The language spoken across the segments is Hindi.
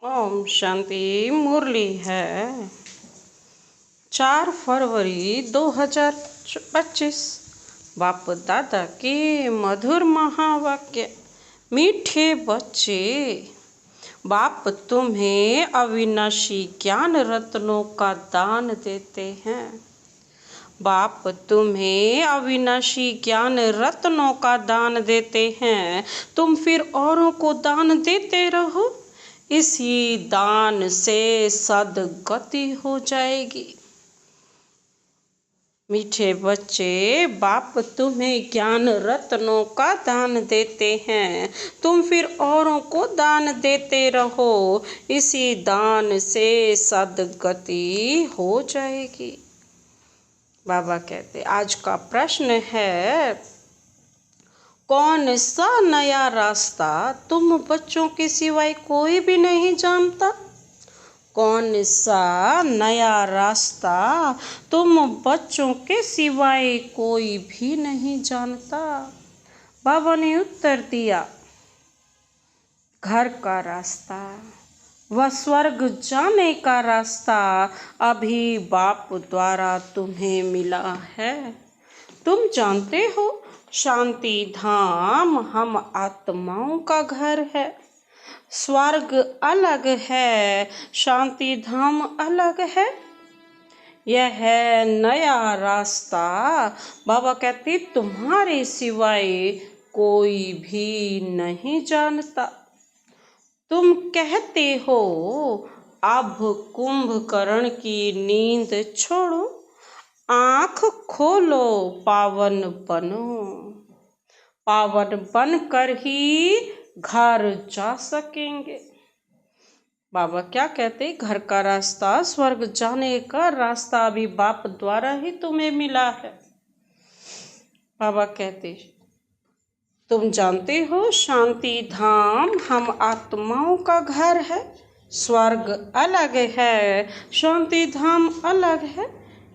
ओम शांति। मुरली है 4 फरवरी 2025। बाप दादा के मधुर महावाक्य। मीठे बच्चे, बाप तुम्हें अविनाशी ज्ञान रत्नों का दान देते हैं। बाप तुम्हें अविनाशी ज्ञान रत्नों का दान देते हैं। तुम फिर औरों को दान देते रहो। इसी दान से सद्गति हो जाएगी। मीठे बच्चे, बाप तुम्हें ज्ञान रत्नों का दान देते हैं। तुम फिर औरों को दान देते रहो। इसी दान से सद्गति हो जाएगी। बाबा कहते, आज का प्रश्न है, कौन सा नया रास्ता तुम बच्चों के सिवाय कोई भी नहीं जानता? कौन सा नया रास्ता तुम बच्चों के सिवाय कोई भी नहीं जानता? बाबा ने उत्तर दिया, घर का रास्ता, वह स्वर्ग जाने का रास्ता अभी बाप द्वारा तुम्हें मिला है। तुम जानते हो, शांति धाम हम आत्माओं का घर है। स्वर्ग अलग है, शांति धाम अलग है। यह है नया रास्ता। बाबा कहते, तुम्हारे सिवाय कोई भी नहीं जानता। तुम कहते हो, अब कुंभकर्ण की नींद छोड़ो, आँख खोलो, पावन बनो। पावन बनकर ही घर जा सकेंगे। बाबा क्या कहते, घर का रास्ता, स्वर्ग जाने का रास्ता अभी बाप द्वारा ही तुम्हें मिला है। बाबा कहते, तुम जानते हो, शांति धाम हम आत्माओं का घर है। स्वर्ग अलग है, शांति धाम अलग है।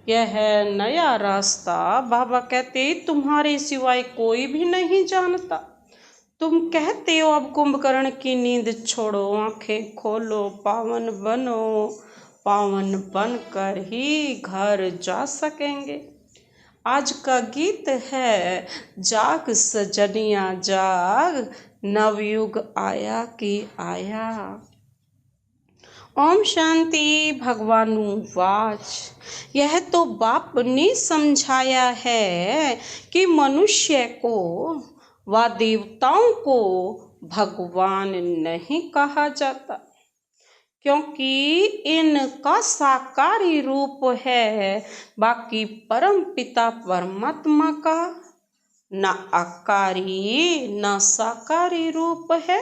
यह है नया रास्ता। बाबा कहते, तुम्हारे सिवाय कोई भी नहीं जानता। तुम कहते हो, अब कुंभकर्ण की नींद छोड़ो, आंखें खोलो, पावन बनो। पावन बनकर ही घर जा सकेंगे। आज का गीत है, जाग सजनिया जाग, नवयुग आया कि आया। ओम शांति। भगवानु वाच। यह तो बाप ने समझाया है कि मनुष्य को व देवताओं को भगवान नहीं कहा जाता, क्योंकि इनका साकारी रूप है। बाकी परम पिता परमात्मा का न आकारी न साकारी रूप है।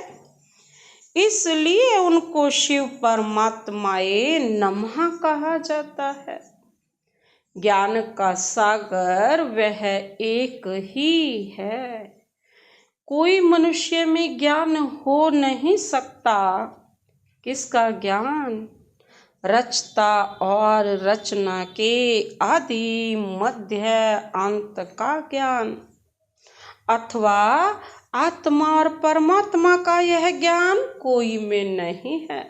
इसलिए उनको शिव परमात्माए नमः कहा जाता है। ज्ञान का सागर वह एक ही है। कोई मनुष्य में ज्ञान हो नहीं सकता। किसका ज्ञान? रचता और रचना के आदि मध्य अंत का ज्ञान, अथवा आत्मा और परमात्मा का यह ज्ञान कोई में नहीं है।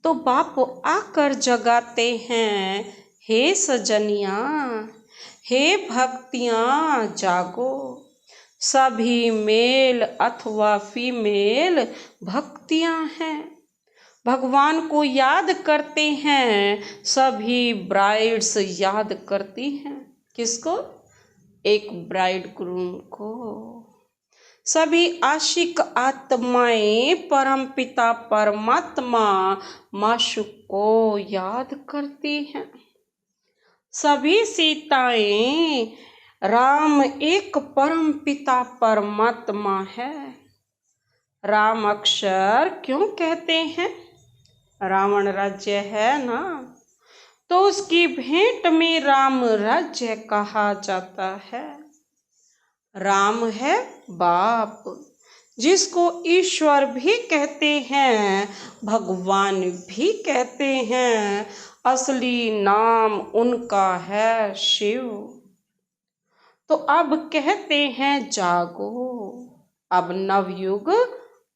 तो बाप आकर जगाते हैं, हे सजनियाँ, हे भक्तियाँ जागो। सभी मेल अथवा फीमेल भक्तियाँ हैं, भगवान को याद करते हैं। सभी ब्राइड्स याद करती हैं। किसको? एक ब्राइड ग्रूम को। सभी आशिक आत्माएं परम पिता परमात्मा माशूक को याद करती हैं। सभी सीताएं राम एक परम पिता परमात्मा है। राम अक्षर क्यों कहते हैं? रावण राज्य है ना, तो उसकी भेंट में राम राज्य कहा जाता है। राम है बाप, जिसको ईश्वर भी कहते हैं, भगवान भी कहते हैं। असली नाम उनका है शिव। तो अब कहते हैं जागो, अब नवयुग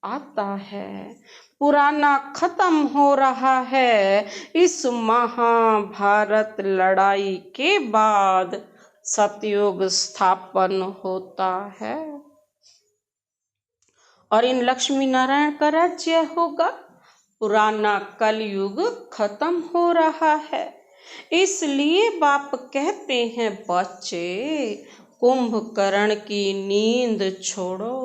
आता है। पुराना खत्म हो रहा है। इस महाभारत लड़ाई के बाद सतयुग स्थापन होता है और इन लक्ष्मी नारायण का राज्य होगा। पुराना कलयुग खत्म हो रहा है, इसलिए बाप कहते हैं बच्चे कुंभकर्ण की नींद छोड़ो,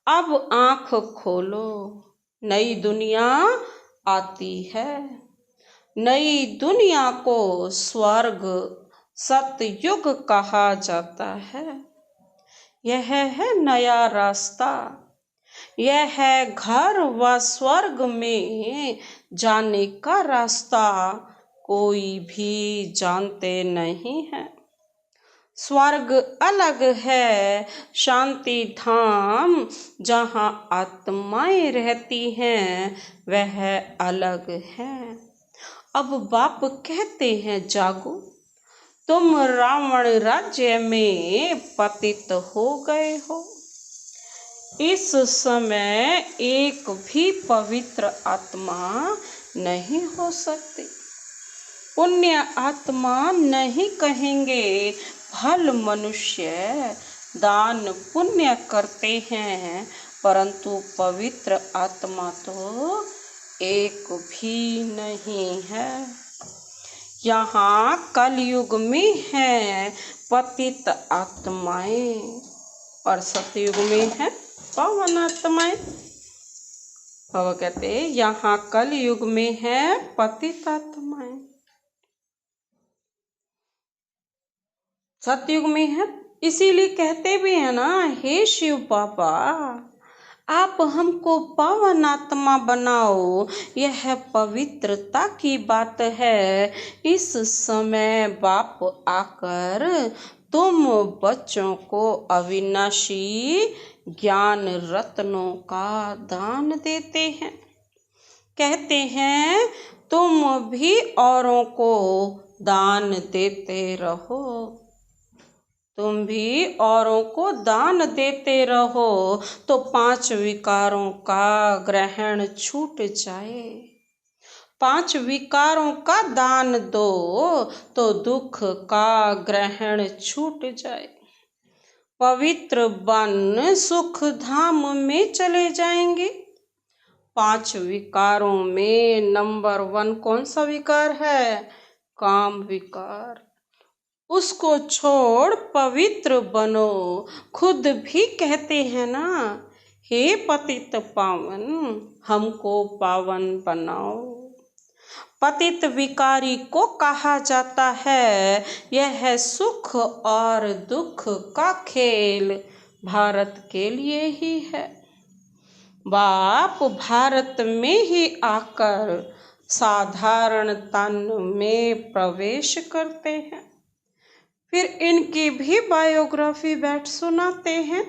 अब आंख खोलो। नई दुनिया आती है। नई दुनिया को स्वर्ग सतयुग कहा जाता है। यह है नया रास्ता। यह है घर व स्वर्ग में जाने का रास्ता। कोई भी जानते नहीं है। स्वर्ग अलग है, शांति धाम जहाँ आत्माएं रहती हैं वह अलग है। अब बाप कहते हैं जागो, तुम रावण राज्य में पतित हो गए हो। इस समय एक भी पवित्र आत्मा नहीं हो सकती। पुण्य आत्मा नहीं कहेंगे, भल मनुष्य दान पुण्य करते हैं, परंतु पवित्र आत्मा तो एक भी नहीं है। यहाँ कलयुग में है पतित आत्माएं और सतयुग में है पावन आत्माएं। बाबा कहते यहाँ कलयुग में है पतित आत्माएं, सतयुग में है। इसीलिए कहते भी है ना, हे शिव बाबा आप हमको पावन आत्मा बनाओ, यह पवित्रता की बात है। इस समय बाप आकर तुम बच्चों को अविनाशी ज्ञान रत्नों का दान देते हैं। कहते हैं तुम भी औरों को दान देते रहो, तुम भी औरों को दान देते रहो तो 5 विकारों का ग्रहण छूट जाए। 5 विकारों का दान दो तो दुख का ग्रहण छूट जाए। पवित्र बन सुख धाम में चले जाएंगे। 5 विकारों में नंबर 1 कौन सा विकार है? काम विकार। उसको छोड़ पवित्र बनो। खुद भी कहते हैं ना, हे पतित पावन हमको पावन बनाओ। पतित विकारी को कहा जाता है यह सुख और दुख का खेल भारत के लिए ही है। बाप भारत में ही आकर साधारण तन में प्रवेश करते हैं, फिर इनकी भी बायोग्राफी बैठ सुनाते हैं।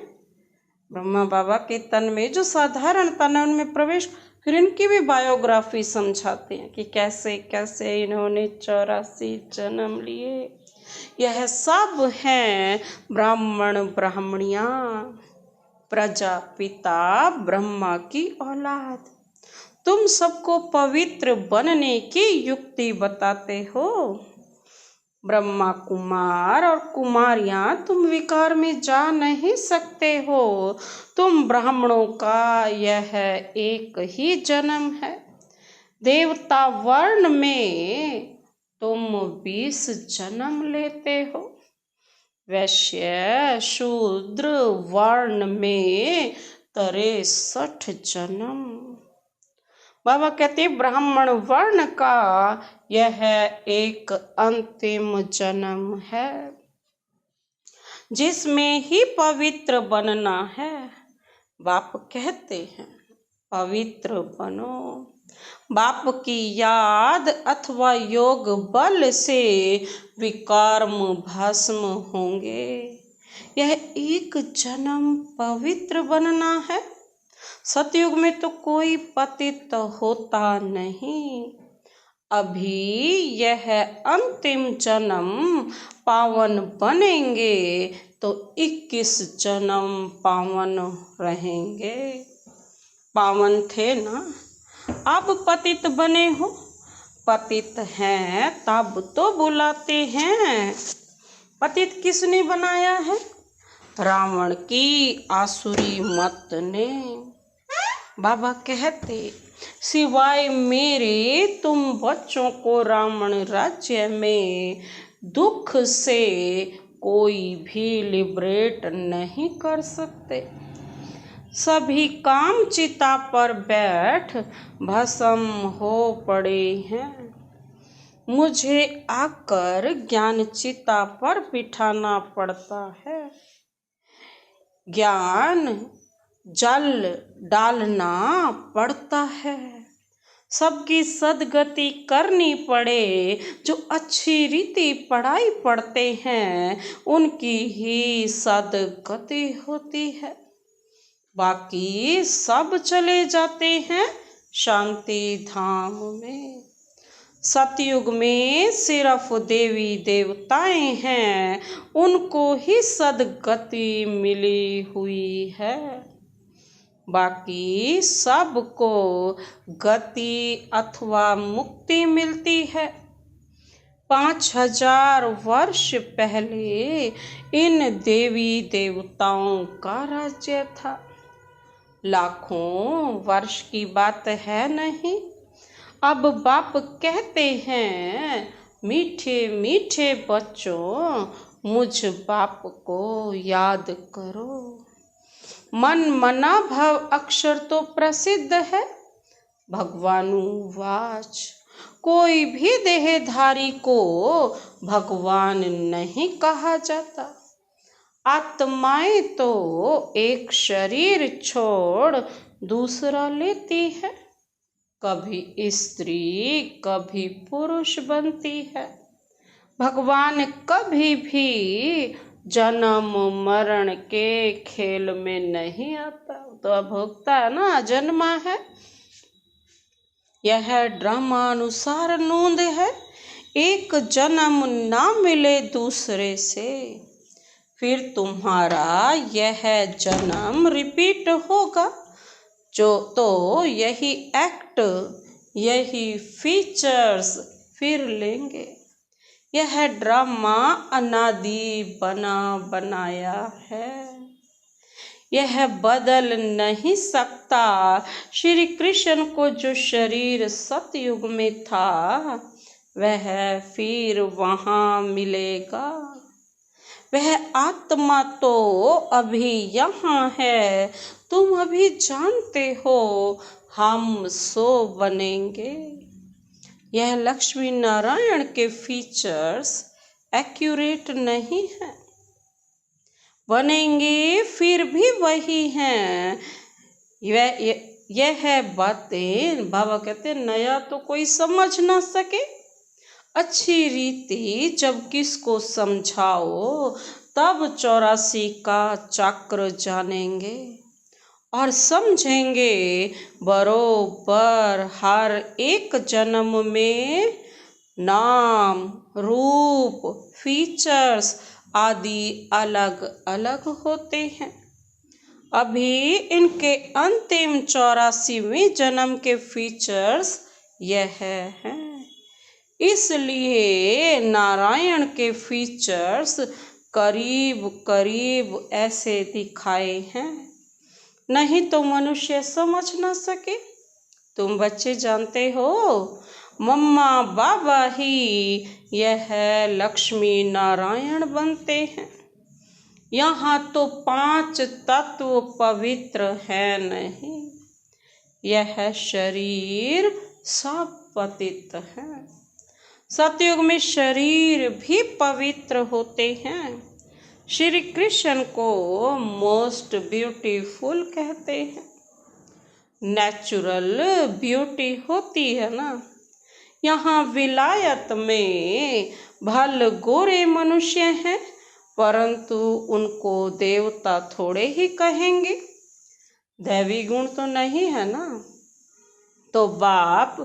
ब्रह्मा बाबा के तन में जो साधारण तन में प्रवेश, फिर इनकी भी बायोग्राफी समझाते हैं कि कैसे कैसे इन्होंने 84 जन्म लिए। यह सब हैं ब्राह्मण ब्राह्मणियाँ, प्रजापिता ब्रह्मा की औलाद। तुम सबको पवित्र बनने की युक्ति बताते हो। ब्रह्मा कुमार और कुमारियाँ तुम विकार में जा नहीं सकते हो। तुम ब्राह्मणों का यह एक ही जन्म है। देवता वर्ण में तुम 20 जन्म लेते हो। वैश्य शूद्र वर्ण में 63 जन्म। बाबा कहते ब्राह्मण वर्ण का यह एक अंतिम जन्म है जिसमें ही पवित्र बनना है। बाप कहते हैं पवित्र बनो। बाप की याद अथवा योग बल से विकर्म भस्म होंगे। यह एक जन्म पवित्र बनना है। सतयुग में तो कोई पतित होता नहीं। अभी यह अंतिम जन्म पावन बनेंगे तो 21 जन्म पावन रहेंगे। पावन थे ना, अब पतित बने हो। पतित हैं तब तो बुलाते हैं। पतित किसने बनाया है? रावण की आसुरी मत ने। बाबा कहते, सिवाय मेरे तुम बच्चों को रावण राज्य में दुख से कोई भी लिबरेट नहीं कर सकते। सभी काम चिता पर बैठ भस्म हो पड़े हैं। मुझे आकर ज्ञान चिता पर बिठाना पड़ता है। ज्ञान जल डालना पड़ता है। सबकी सदगति करनी पड़े। जो अच्छी रीति पढ़ाई पढ़ते हैं उनकी ही सदगति होती है। बाकी सब चले जाते हैं शांति धाम में। सतयुग में सिर्फ देवी देवताएं हैं, उनको ही सदगति मिली हुई है। बाकी सबको गति अथवा मुक्ति मिलती है। 5000 वर्ष पहले इन देवी देवताओं का राज्य था। लाखों वर्ष की बात है नहीं। अब बाप कहते हैं, मीठे मीठे बच्चों मुझ बाप को याद करो। मन मना भव अक्षर तो प्रसिद्ध है। भगवानुवाच, कोई भी देहधारी को भगवान नहीं कहा जाता। आत्माएं तो एक शरीर छोड़ दूसरा लेती है। कभी स्त्री कभी पुरुष बनती है। भगवान कभी भी जन्म मरण के खेल में नहीं आता। तो भोगता है ना, जन्मा है। यह ड्रामानुसार नोंद है। एक जन्म ना मिले दूसरे से, फिर तुम्हारा यह जन्म रिपीट होगा। जो तो यही एक्ट, यही फीचर्स फिर लेंगे। यह ड्रामा अनादि बना बनाया है। यह बदल नहीं सकता। श्री कृष्ण को जो शरीर सतयुग में था वह फिर वहाँ मिलेगा। वह आत्मा तो अभी यहाँ है। तुम अभी जानते हो हम सो बनेंगे। यह लक्ष्मी नारायण के फीचर्स एक्यूरेट नहीं है। बनेंगे फिर भी वही हैं। यह बातें बाबा कहते नया तो कोई समझ ना सके। अच्छी रीति जब किसको समझाओ तब 84 का चक्र जानेंगे और समझेंगे बरोबर। हर एक जन्म में नाम रूप फीचर्स आदि अलग अलग होते हैं। अभी इनके अंतिम 84वें जन्म के फीचर्स यह हैं। इसलिए नारायण के फीचर्स करीब करीब ऐसे दिखाए हैं, नहीं तो मनुष्य समझ ना सके। तुम बच्चे जानते हो मम्मा बाबा ही यह लक्ष्मी नारायण बनते हैं। यहाँ तो 5 तत्व पवित्र है नहीं। यह शरीर सब पतित है। सतयुग में शरीर भी पवित्र होते हैं। श्री कृष्ण को मोस्ट ब्यूटीफुल कहते हैं। नेचुरल ब्यूटी होती है ना। यहाँ विलायत में भल गोरे मनुष्य हैं, परंतु उनको देवता थोड़े ही कहेंगे। दैवी गुण तो नहीं है ना। तो बाप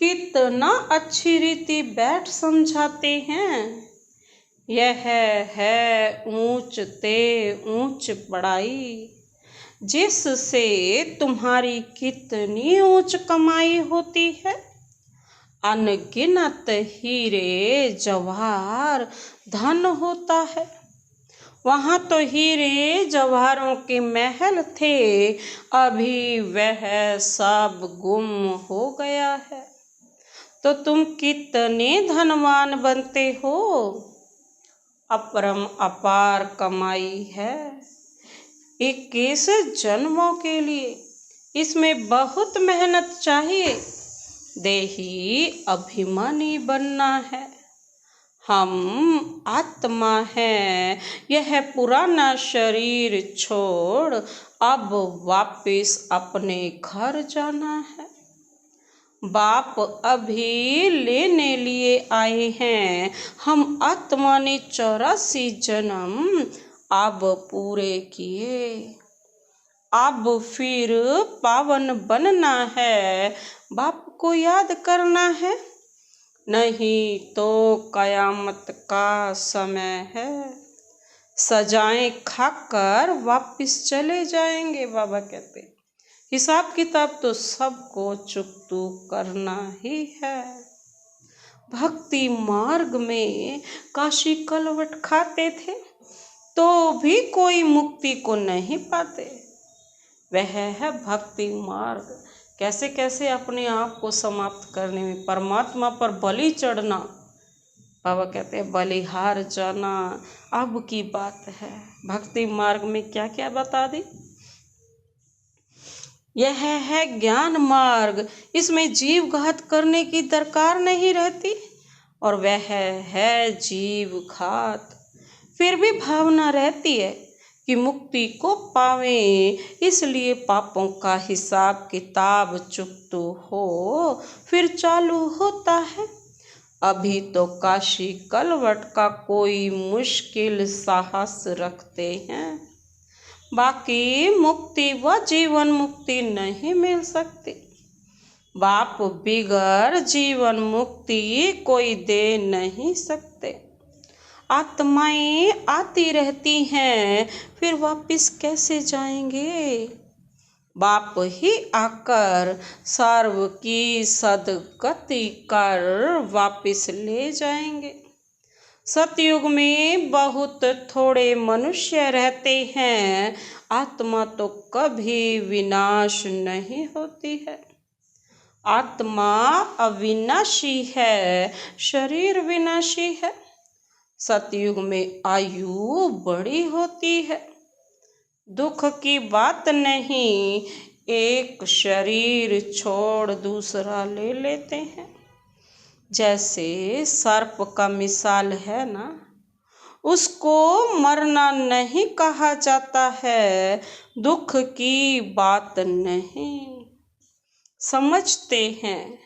कितना अच्छी रीति बैठ समझाते हैं। यह है ऊंच ते ऊंच पढ़ाई। जिससे तुम्हारी कितनी ऊंच कमाई होती है। अनगिनत हीरे जवाहर धन होता है। वहाँ तो हीरे जवाहरों के महल थे, अभी वह सब गुम हो गया है। तो तुम कितने धनवान बनते हो। अपरम अपार कमाई है 21 जन्मों के लिए, इसमें बहुत मेहनत चाहिए। देही अभिमानी बनना है। हम आत्मा हैं, यह पुराना शरीर छोड़ अब वापस अपने घर जाना है। बाप अभी लेने लिए आए हैं। हम आत्मा ने 84 जन्म अब पूरे किए। अब फिर पावन बनना है, बाप को याद करना है, नहीं तो कयामत का समय है। सजाएं खाकर वापस चले जाएंगे। बाबा कहते हिसाब किताब तो सबको चुकतू करना ही है। भक्ति मार्ग में काशी कलवट खाते थे तो भी कोई मुक्ति को नहीं पाते। वह है भक्ति मार्ग। कैसे कैसे अपने आप को समाप्त करने में, परमात्मा पर बलि चढ़ना। बाबा कहते हैं बलिहार जाना अब की बात है। भक्ति मार्ग में क्या क्या बता दी। यह है ज्ञान मार्ग, इसमें जीव घात करने की दरकार नहीं रहती। और वह है जीव घात, फिर भी भावना रहती है कि मुक्ति को पावें, इसलिए पापों का हिसाब किताब चुकतू हो फिर चालू होता है। अभी तो काशी कलवट का कोई मुश्किल साहस रखते हैं, बाकी मुक्ति व जीवन मुक्ति नहीं मिल सकती। बाप बिगर जीवन मुक्ति कोई दे नहीं सकते। आत्माएं आती रहती हैं, फिर वापस कैसे जाएंगे। बाप ही आकर सर्व की सदगति कर वापस ले जाएंगे। सतयुग में बहुत थोड़े मनुष्य रहते हैं, आत्मा तो कभी विनाश नहीं होती है। आत्मा अविनाशी है, शरीर विनाशी है। सतयुग में आयु बड़ी होती है। दुख की बात नहीं, एक शरीर छोड़ दूसरा ले लेते हैं। जैसे सर्प का मिसाल है ना, उसको मरना नहीं कहा जाता है, दुख की बात नहीं। समझते हैं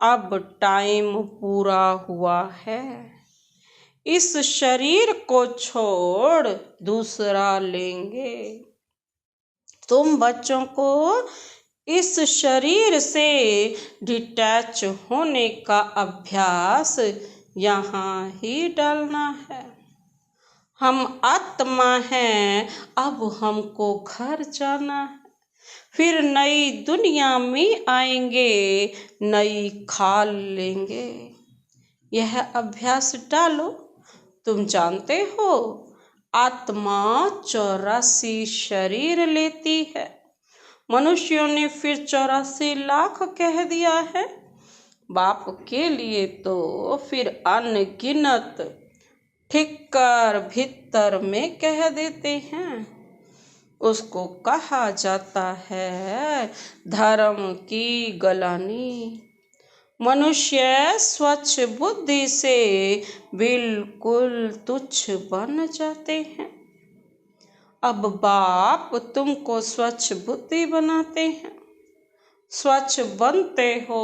अब टाइम पूरा हुआ है, इस शरीर को छोड़ दूसरा लेंगे। तुम बच्चों को इस शरीर से डिटैच होने का अभ्यास यहाँ ही डालना है। हम आत्मा हैं, अब हमको घर जाना है। फिर नई दुनिया में आएंगे, नई खाल लेंगे। यह अभ्यास डालो। तुम जानते हो आत्मा 84 शरीर लेती है। मनुष्यों ने फिर 84 लाख कह दिया है। बाप के लिए तो फिर अनगिनत ठिक्कर भीतर में कह देते हैं। उसको कहा जाता है धर्म की गलानी। मनुष्य स्वच्छ बुद्धि से बिल्कुल तुच्छ बन जाते हैं। अब बाप तुमको स्वच्छ बुद्धि बनाते हैं। स्वच्छ बनते हो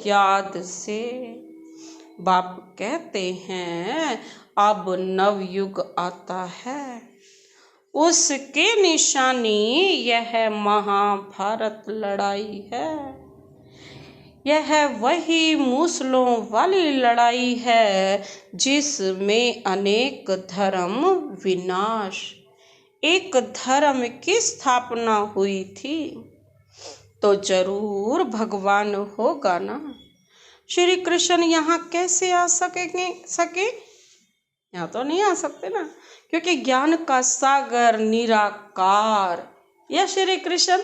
याद से। बाप कहते हैं अब नवयुग आता है, उसके निशानी यह महाभारत लड़ाई है। यह वही मूसलों वाली लड़ाई है जिसमें अनेक धर्म विनाश, एक धर्म की स्थापना हुई थी, तो जरूर भगवान होगा ना। श्री कृष्ण यहाँ कैसे आ सके? यहाँ तो नहीं आ सकते ना, क्योंकि ज्ञान का सागर निराकार। यह श्री कृष्ण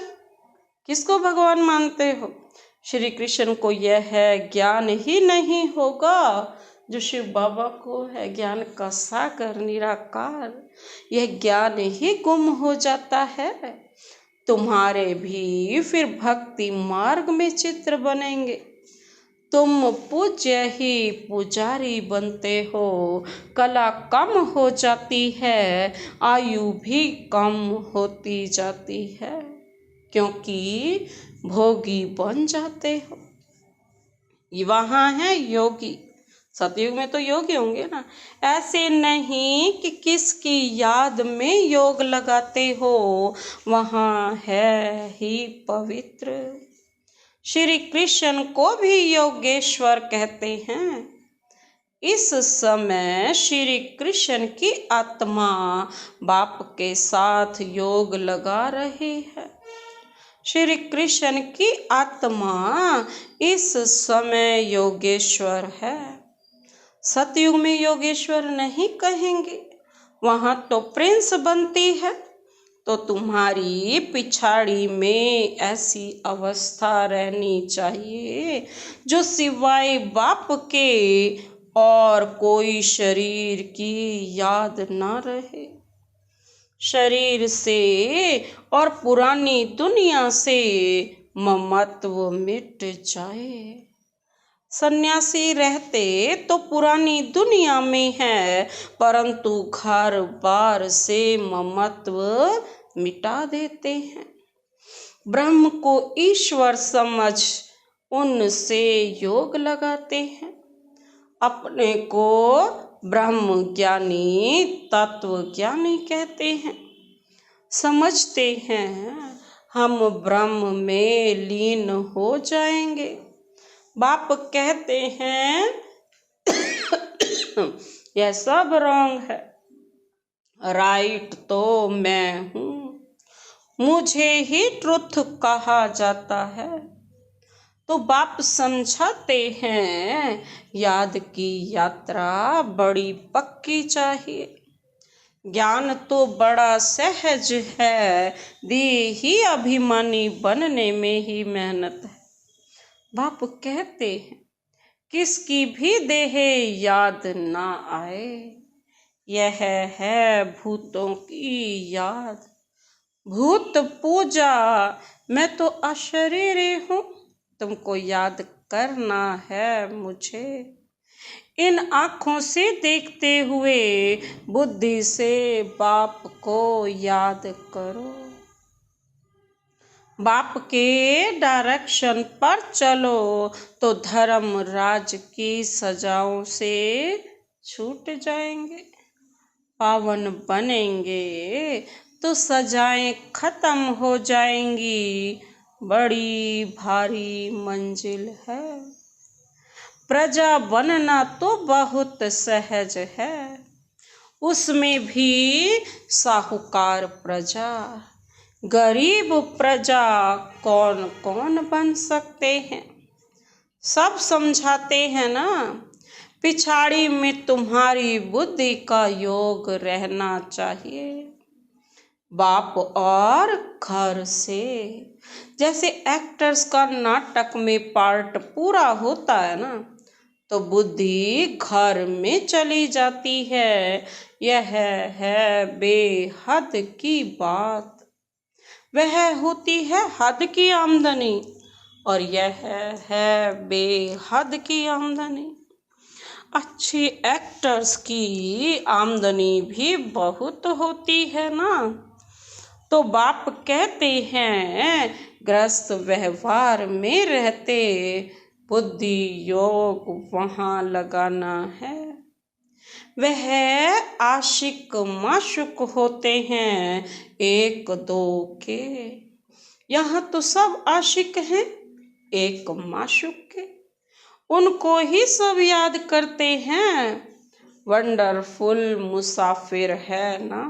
किसको भगवान मानते हो? श्री कृष्ण को यह ज्ञान ही नहीं होगा जो शिव बाबा को है, ज्ञान का सागर निराकार। यह ज्ञान ही गुम हो जाता है। तुम्हारे भी फिर भक्ति मार्ग में चित्र बनेंगे। तुम पूज्य ही पुजारी बनते हो, कला कम हो जाती है, आयु भी कम होती जाती है, क्योंकि भोगी बन जाते हो। वहाँ है योगी, सतयुग में तो योगी होंगे ना। ऐसे नहीं कि किसकी याद में योग लगाते हो, वहाँ है ही पवित्र। श्री कृष्ण को भी योगेश्वर कहते हैं। इस समय श्री कृष्ण की आत्मा बाप के साथ योग लगा रही है। श्री कृष्ण की आत्मा इस समय योगेश्वर है। सतयुग में योगेश्वर नहीं कहेंगे, वहाँ तो प्रिंस बनती है। तो तुम्हारी पिछाड़ी में ऐसी अवस्था रहनी चाहिए जो सिवाय बाप के और कोई शरीर की याद ना रहे। शरीर से और पुरानी दुनिया से ममत्व मिट जाए। सन्यासी रहते तो पुरानी दुनिया में है, परंतु घर बार से ममत्व मिटा देते हैं। ब्रह्म को ईश्वर समझ उनसे योग लगाते हैं। अपने को ब्रह्म ज्ञानी, तत्व ज्ञानी कहते हैं। समझते हैं हम ब्रह्म में लीन हो जाएंगे। बाप कहते हैं यह सब रॉन्ग है, राइट तो मैं हूँ, मुझे ही ट्रुथ कहा जाता है। तो बाप समझाते हैं याद की यात्रा बड़ी पक्की चाहिए। ज्ञान तो बड़ा सहज है, देही अभिमानी बनने में ही मेहनत है। बाप कहते हैं किसकी भी देह याद ना आए, यह है भूतों की याद। भूत पूजा, मैं तो अशरीरी हूँ, तुमको याद करना है मुझे। इन आँखों से देखते हुए बुद्धि से बाप को याद करो। बाप के डायरेक्शन पर चलो तो धर्म राज की सजाओं से छूट जाएंगे। पावन बनेंगे तो सजाएं खत्म हो जाएंगी, बड़ी भारी मंजिल है। प्रजा बनना तो बहुत सहज है, उसमें भी साहूकार प्रजा। गरीब प्रजा कौन कौन बन सकते हैं? सब समझाते हैं ना। पिछाड़ी में तुम्हारी बुद्धि का योग रहना चाहिए। बाप और घर से, जैसे एक्टर्स का नाटक में पार्ट पूरा होता है ना, तो बुद्धि घर में चली जाती है। यह है बेहद की बात। वह होती है हद की आमदनी, और यह है बेहद की आमदनी। अच्छे एक्टर्स की आमदनी भी बहुत होती है ना। तो बाप कहते हैं ग्रस्त व्यवहार में रहते बुद्धि योग वहाँ लगाना है। वह आशिक माशुक होते हैं एक दो के, यहाँ तो सब आशिक हैं एक माशुक के, उनको ही सब याद करते हैं। वंडरफुल मुसाफिर है ना,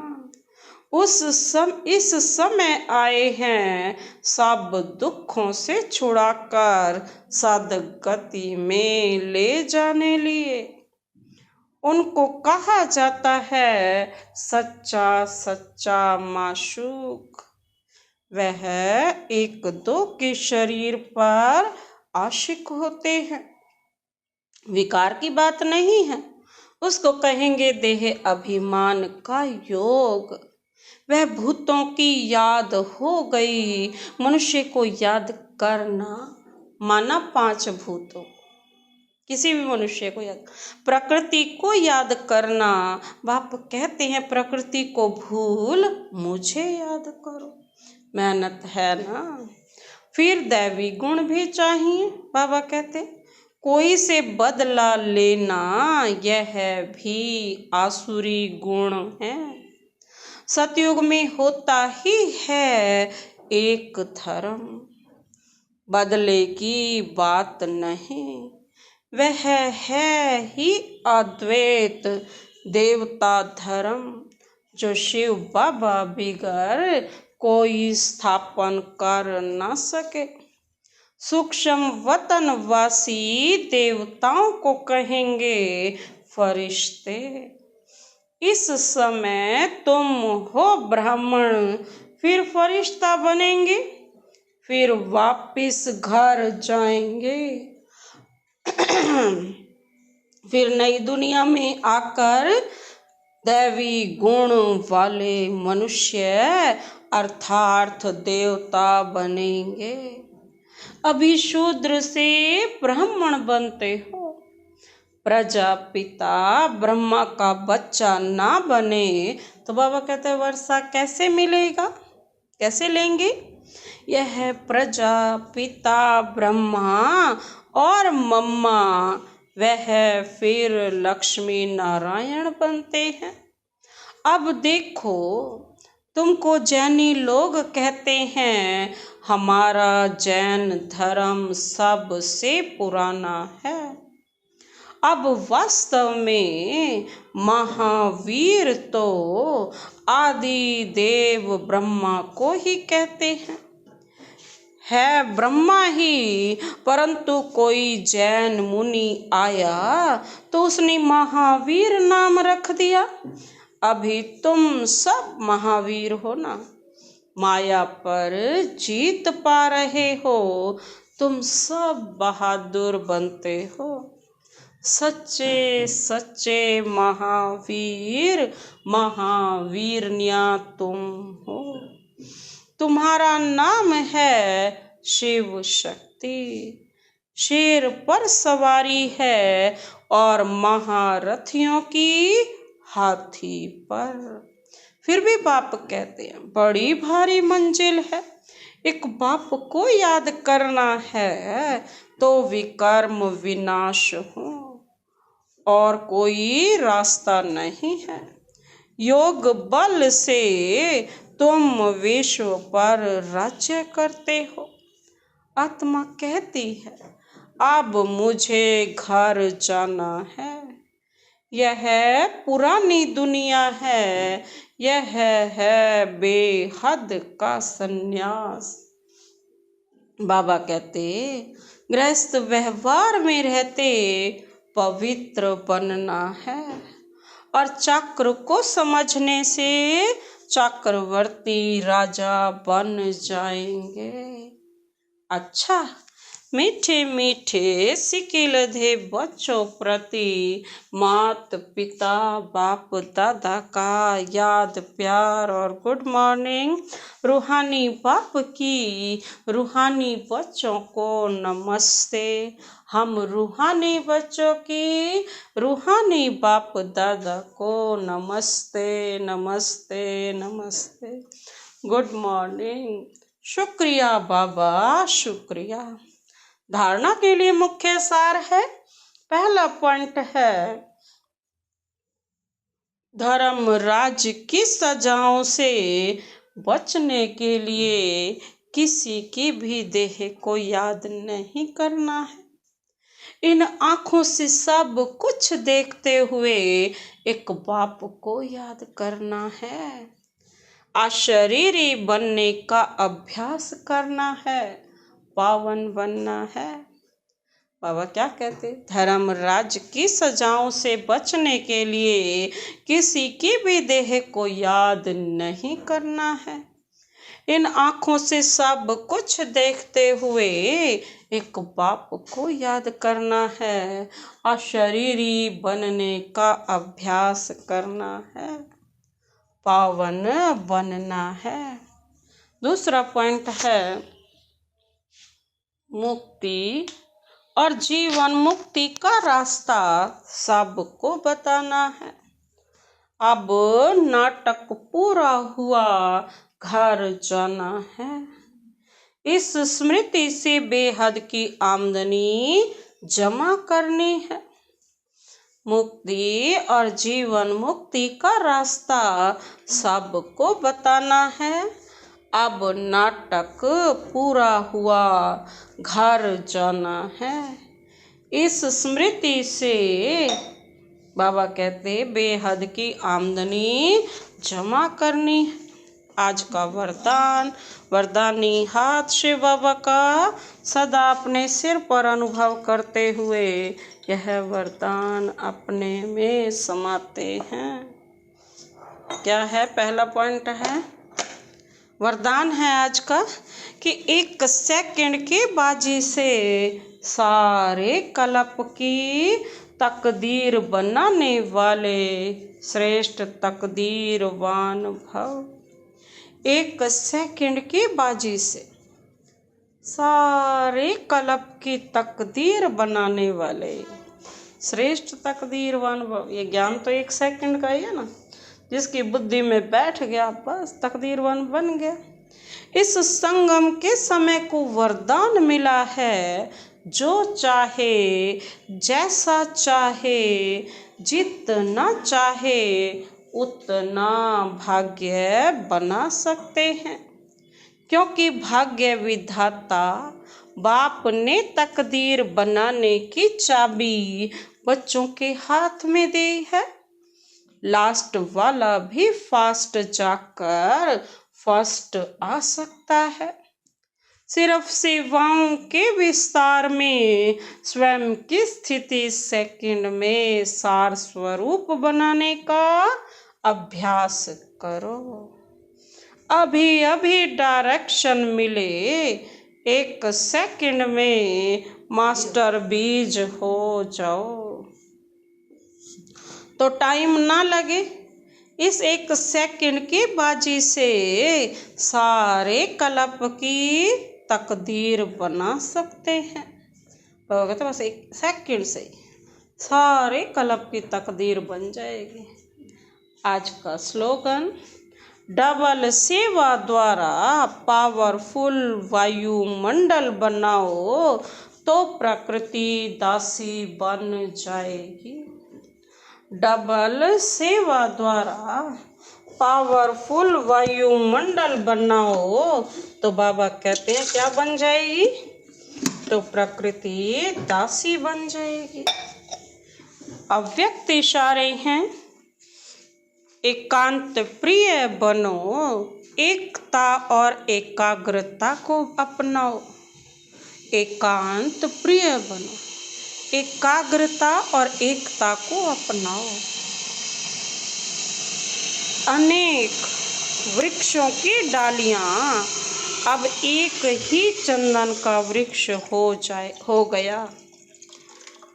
इस समय आए हैं सब दुखों से छुड़ाकर सद्गति में ले जाने लिए। उनको कहा जाता है सच्चा सच्चा माशूक। वह एक दो के शरीर पर आशिक होते हैं, विकार की बात नहीं है, उसको कहेंगे देह अभिमान का योग। वह भूतों की याद हो गई, मनुष्य को याद करना माना 5 भूतों, किसी भी मनुष्य को याद, प्रकृति को याद करना। बाप कहते हैं प्रकृति को भूल मुझे याद करो, मेहनत है ना। फिर दैवी गुण भी चाहिए। बाबा कहते कोई से बदला लेना यह भी आसुरी गुण है। सतयुग में होता ही है एक धर्म, बदले की बात नहीं। वह है ही अद्वैत देवता धर्म, जो शिव बाबा बिगर कोई स्थापन कर न सके। सूक्ष्म वतनवासी देवताओं को कहेंगे फरिश्ते। इस समय तुम हो ब्राह्मण, फिर फरिश्ता बनेंगे, फिर वापिस घर जाएंगे। फिर नई दुनिया में आकर दैवी गुण वाले मनुष्य अर्थात देवता बनेंगे। अभी शूद्र से ब्राह्मण बनते हो, प्रजापिता ब्रह्मा का बच्चा ना बने तो बाबा कहते हैं वर्षा कैसे मिलेगा, कैसे लेंगे। यह प्रजापिता ब्रह्मा और मम्मा वह फिर लक्ष्मी नारायण बनते हैं। अब देखो तुमको जैनी लोग कहते हैं हमारा जैन धर्म सबसे पुराना है। अब वास्तव में महावीर तो आदि देव ब्रह्मा को ही कहते हैं। है ब्रह्मा ही, परंतु कोई जैन मुनि आया तो उसने महावीर नाम रख दिया। अभी तुम सब महावीर हो ना, माया पर जीत पा रहे हो, तुम सब बहादुर बनते हो। सच्चे सच्चे महावीर महावीरनिया तुम हो। तुम्हारा नाम है शिव शक्ति। शेर पर सवारी है और महारथियों की हाथी पर। फिर भी बाप कहते हैं बड़ी भारी मंजिल है। एक बाप को याद करना है तो विकर्म विनाश हो, और कोई रास्ता नहीं है। योग बल से तुम विश्व पर राज्य करते हो। आत्मा कहती है अब मुझे घर जाना है। यह पुरानी दुनिया है, यह है बेहद का संन्यास। बाबा कहते गृहस्थ व्यवहार में रहते पवित्र बनना है, और चक्र को समझने से चक्रवर्ती राजा बन जाएंगे। अच्छा, मीठे मीठे सिकिलधे बच्चों प्रति मात पिता बाप दादा का याद प्यार और गुड मॉर्निंग। रूहानी बाप की रूहानी बच्चों को नमस्ते। हम रूहानी बच्चों की रूहानी बाप दादा को नमस्ते नमस्ते नमस्ते। Good morning. शुक्रिया बाबा, शुक्रिया। धारणा के लिए मुख्य सार है, पहला पॉइंट है धर्म राज्य की सजाओं से बचने के लिए किसी की भी देह को याद नहीं करना है। इन आँखों से सब कुछ देखते हुए एक बाप को याद करना है। अशरीरी बनने का अभ्यास करना है, पावन बनना है। बाबा क्या कहते? धर्म राज्य की सजाओं से बचने के लिए किसी की भी देह को याद नहीं करना है। इन आँखों से सब कुछ देखते हुए एक बाप को याद करना है। अशरीरी बनने का अभ्यास करना है, पावन बनना है। दूसरा पॉइंट है मुक्ति और जीवन मुक्ति का रास्ता सबको बताना है। अब नाटक पूरा हुआ, घर जाना है। इस स्मृति से बेहद की आमदनी जमा करनी है। मुक्ति और जीवन मुक्ति का रास्ता सबको बताना है। अब नाटक पूरा हुआ, घर जाना है। इस स्मृति से बाबा कहते बेहद की आमदनी जमा करनी है। आज का वरदान, वरदानी हाथ शिव बाबा का सदा अपने सिर पर अनुभव करते हुए यह वरदान अपने में समाते हैं। क्या है? पहला पॉइंट है, वरदान है आज का कि 1 सेकंड की बाजी से सारे कल्प की तकदीर बनाने वाले श्रेष्ठ तकदीरवान भव। 1 सेकंड की बाजी से सारे कल्प की तकदीर बनाने वाले श्रेष्ठ तकदीरवान भव। ये ज्ञान तो 1 सेकंड का ही है ना, जिसकी बुद्धि में बैठ गया बस तकदीरवान बन गया। इस संगम के समय को वरदान मिला है, जो चाहे जैसा चाहे जितना चाहे उतना भाग्य बना सकते हैं, क्योंकि भाग्य विधाता बाप ने तकदीर बनाने की चाबी बच्चों के हाथ में दी है। लास्ट वाला भी फास्ट जाकर फर्स्ट आ सकता है। सिर्फ सेवाओं के विस्तार में स्वयं की स्थिति सेकंड में सार स्वरूप बनाने का अभ्यास करो। अभी अभी डायरेक्शन मिले, 1 सेकंड में मास्टर बीज हो जाओ। तो टाइम ना लगे, इस 1 सेकंड की बाजी से सारे कल्प की तकदीर बना सकते हैं। तो बस 1 सेकंड से सारे कल्प की तकदीर बन जाएगी। आज का स्लोगन, डबल सेवा द्वारा पावरफुल वायुमंडल बनाओ तो प्रकृति दासी बन जाएगी। डबल सेवा द्वारा पावरफुल वायुमंडल बनाओ तो बाबा कहते हैं क्या बन जाएगी? तो प्रकृति दासी बन जाएगी। अव्यक्त इशारे हैं, एकांत प्रिय बनो, एकता और एकाग्रता को अपनाओ। एकांत प्रिय बनो, एकाग्रता और एकता को अपनाओ। अनेक वृक्षों की डालियां अब एक ही चंदन का वृक्ष हो गया।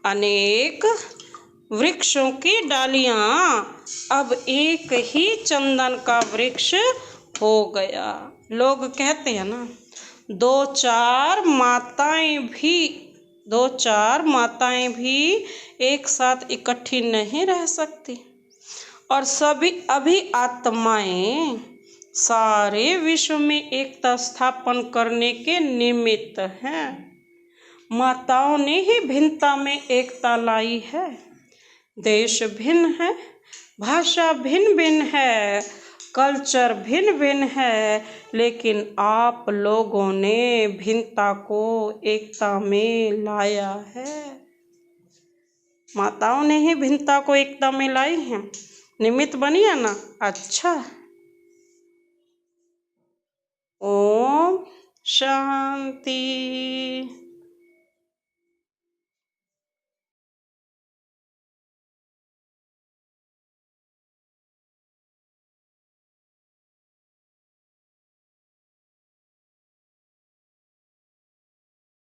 अनेक वृक्षों की डालियां अब एक ही चंदन का वृक्ष हो गया। लोग कहते हैं ना, दो चार माताएं भी एक साथ इकट्ठी नहीं रह सकती, और सभी अभी आत्माएं सारे विश्व में एकता स्थापन करने के निमित्त हैं। माताओं ने ही भिन्नता में एकता लाई है। देश भिन्न है, भाषा भिन्न भिन्न है, कल्चर भिन्न भिन्न है, लेकिन आप लोगों ने भिन्नता को एकता में लाया है। माताओं ने ही भिन्नता को एकता में लाई है, निमित्त बनी है ना। अच्छा, ओम शांति।